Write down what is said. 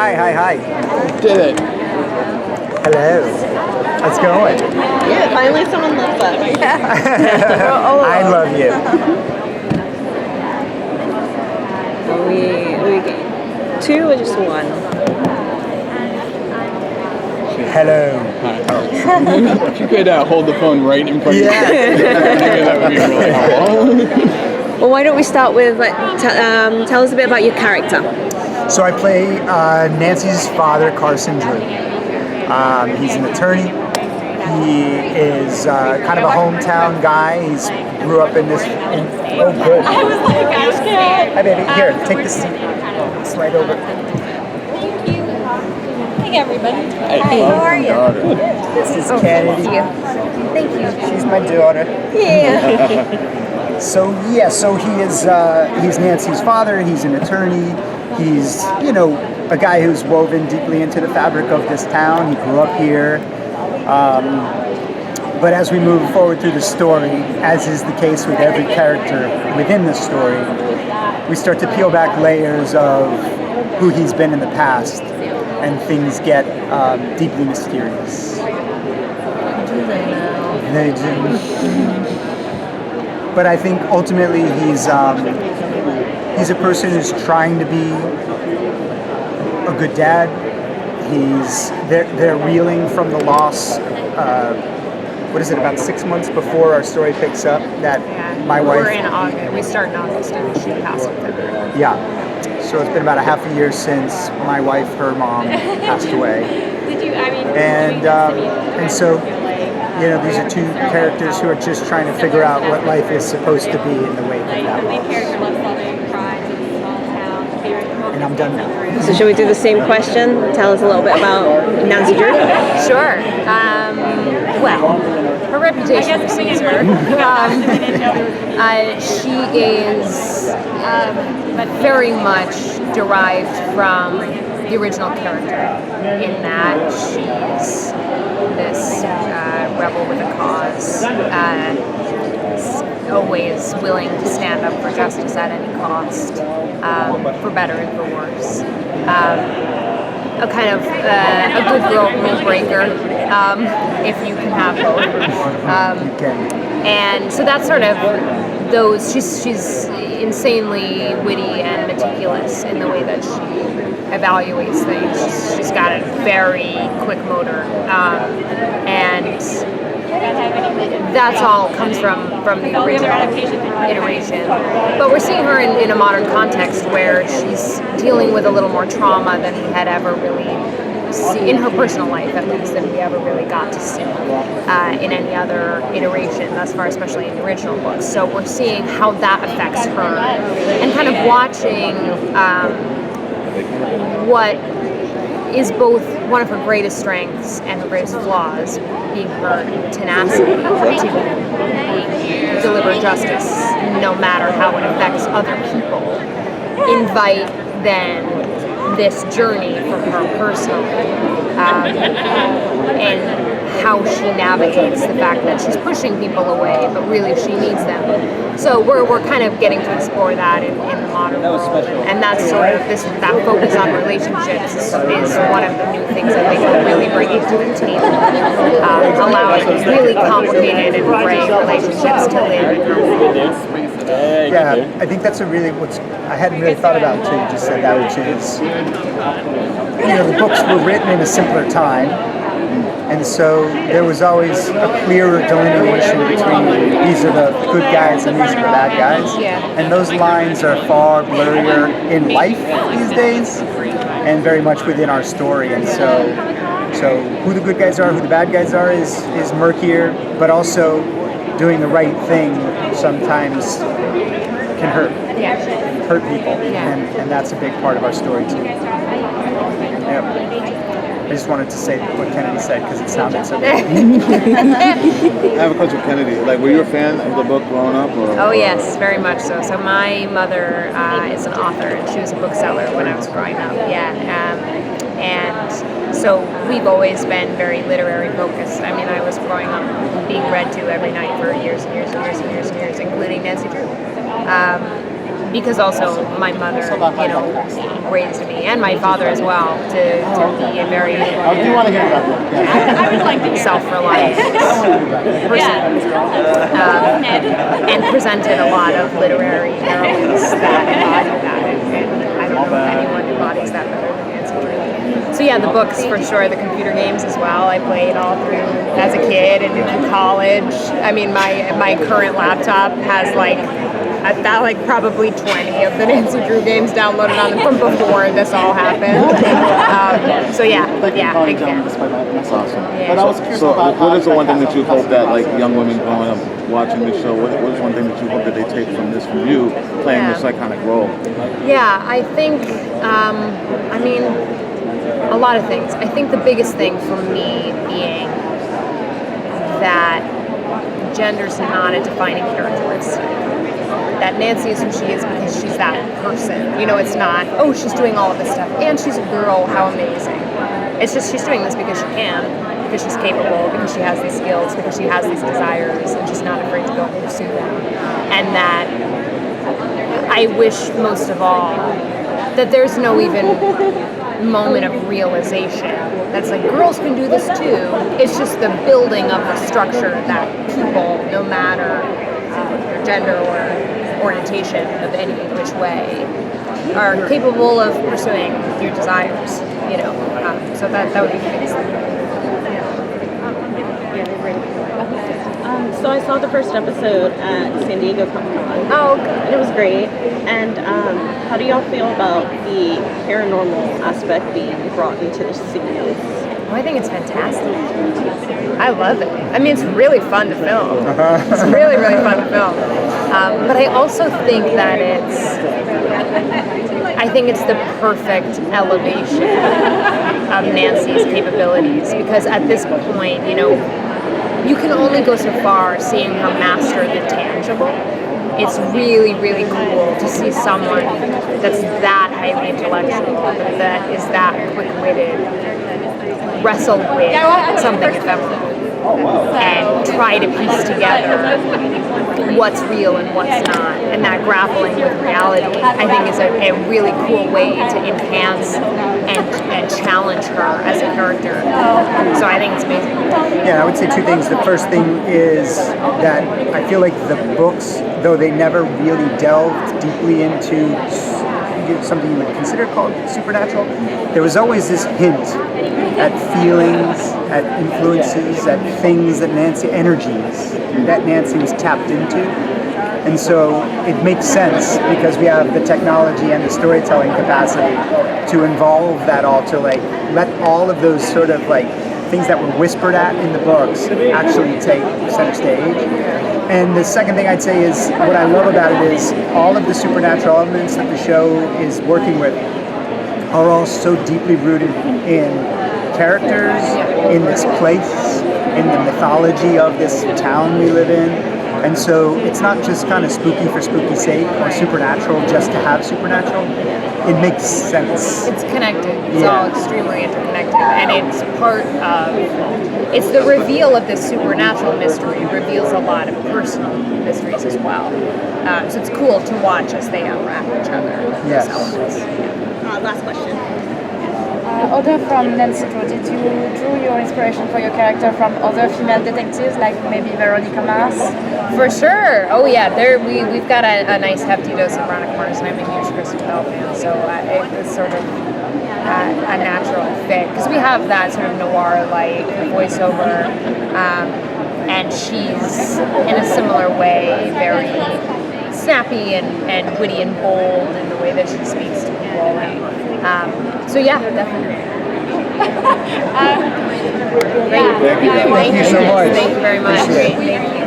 Hi. Did it. Hello. How's it going? Yeah, finally someone loves us. I love you. We get two or just one? Hello. If you could hold the phone right in front of you. Yeah. That would be really helpful. Well, why don't we start with tell us a bit about your character. So I play Nancy's father, Carson Drew. He's an attorney. He is kind of a hometown guy. He's grew up in this. Oh, good. I was like, I scared. Hi, baby. Here, take the seat. Slide over. Thank you. Hey, everybody. Hey, how are you? This is Kennedy. Thank you. She's my daughter. Yeah. So he is. He's Nancy's father. He's an attorney. He's, a guy who's woven deeply into the fabric of this town. He grew up here. But as we move forward through the story, as is the case with every character within the story, we start to peel back layers of who he's been in the past, and things get deeply mysterious. They do. But I think ultimately he's a person who's trying to be a good dad. They're reeling from the loss. What is it? About 6 months before our story picks up, that my wife. We're in August. We start in August, and she passed in February. Yeah. So it's been about a half a year since my wife, her mom, passed away. Did you, And so, these are two characters who are just trying to figure out what life is supposed to be in the wake of that the main loss. character loves solving crimes in a small town. And I'm done now. So should we do the same question? Tell us a little bit about Nancy Drew. Sure. Well, her reputation precedes her. She is very much derived from the original character in that she's this rebel with a cause, always willing to stand up for justice at any cost, for better and for worse. A kind of a good girl rule breaker, if you can have both. And so that's sort of those. She's insanely witty and meticulous in the way that she evaluates things. She's got a very quick motor, and that's all comes from the original iteration. But we're seeing her in a modern context where she's dealing with a little more trauma than we had ever really seen, in her personal life at least, than we ever really got to see in any other iteration thus far, especially in the original books. So we're seeing how that affects her, and kind of watching what is both one of her greatest strengths and her greatest flaws, being her tenacity to deliver justice no matter how it affects other people, invite then this journey from her personally, and how she navigates the fact that she's pushing people away, but really she needs them. So we're kind of getting to explore that in the modern world, and that's sort of that focus on relationships is one of the new things I think we're really bringing to the table, allowing really complicated and gray relationships to live in our world. Yeah, I think that's I hadn't really thought about until you just said that, which is, the books were written in a simpler time, and so there was always a clearer delineation between these are the good guys and these are the bad guys. And those lines are far blurrier in life these days, and very much within our story. And so who the good guys are, who the bad guys are is murkier, but also doing the right thing sometimes can hurt people, and that's a big part of our story too. Yep. I just wanted to say what Kennedy said because it sounded so good. I have a question with Kennedy. Were you a fan of the book growing up? Oh yes, very much so. So my mother is an author, and she was a bookseller when I was growing up. And so we've always been very literary focused. I mean, I was growing up being read to every night for years and years and years and years and years, including Nancy Drew. because also my mother, raised me, and my father as well, to be a very self-reliant person, and presented a lot of literary heroines that embody that, and I don't know if anyone embodies that better than Nancy Drew. So yeah, the books for sure, the computer games as well. I played all through as a kid and into college. I mean, my current laptop has probably 20 of the Nancy Drew games downloaded on them from before this all happened. So yeah, big fan. That's awesome. Yeah. So what is the one thing that you hope that young women growing up watching this show, what is one thing that you hope that they take from you playing this iconic role? Yeah, I think, a lot of things. I think the biggest thing for me being that gender's not a defining characteristic. That Nancy is who she is because she's that person. It's not, oh, she's doing all of this stuff and she's a girl, how amazing. It's just she's doing this because she can, because she's capable, because she has these skills, because she has these desires, and she's not afraid to go and pursue them. And that I wish most of all that there's no even moment of realization. That's like, girls can do this too. It's just the building of the structure that people, no matter their gender or orientation of any which way, are capable of pursuing their desires, so that would be the biggest thing. So I saw the first episode at San Diego Comic-Con. Oh, good. And it was great. And how do y'all feel about the paranormal aspect being brought into the series? Well, I think it's fantastic. I love it. I mean, it's really fun to film. It's really, really fun to film. But I also think that it's the perfect elevation of Nancy's capabilities, because at this point, you can only go so far seeing her master the tangible. It's really, really cool to see someone that's that highly intellectual, that is that quick-witted, wrestle with something ephemeral and try to piece together what's real and what's not. And that grappling with reality, I think, is a really cool way to enhance and challenge her as a character. So I think it's amazing. Yeah, I would say two things. The first thing is that I feel like the books, though they never really delved deeply into something you would consider called supernatural, there was always this hint at feelings, at influences, at things that energies that Nancy was tapped into. And so it makes sense, because we have the technology and the storytelling capacity to involve that all, to let all of those sort of things that were whispered at in the books actually take center stage. And the second thing I'd say is, what I love about it is all of the supernatural elements that the show is working with are all so deeply rooted in characters, in this place, in the mythology of this town we live in. And so it's not just kind of spooky for spooky's sake, or supernatural just to have supernatural. It makes sense. It's connected. It's all extremely interconnected. And it's it's the reveal of this supernatural mystery reveals a lot of personal mysteries as well. So it's cool to watch as they unwrap each other. Yes. Last question. Other from Nancy Drew, did you draw your inspiration for your character from other female detectives, like maybe Veronica Mars? For sure. Oh yeah, we've got a nice hefty dose of Veronica Mars, and I'm a huge Kristen Bell fan, so it was sort of a natural fit, because we have that sort of noir-like voiceover, and she's in a similar way very snappy and witty and bold in the way that she speaks to people. So yeah, definitely. Thank you so much. Thank you very much. Great. Thank you.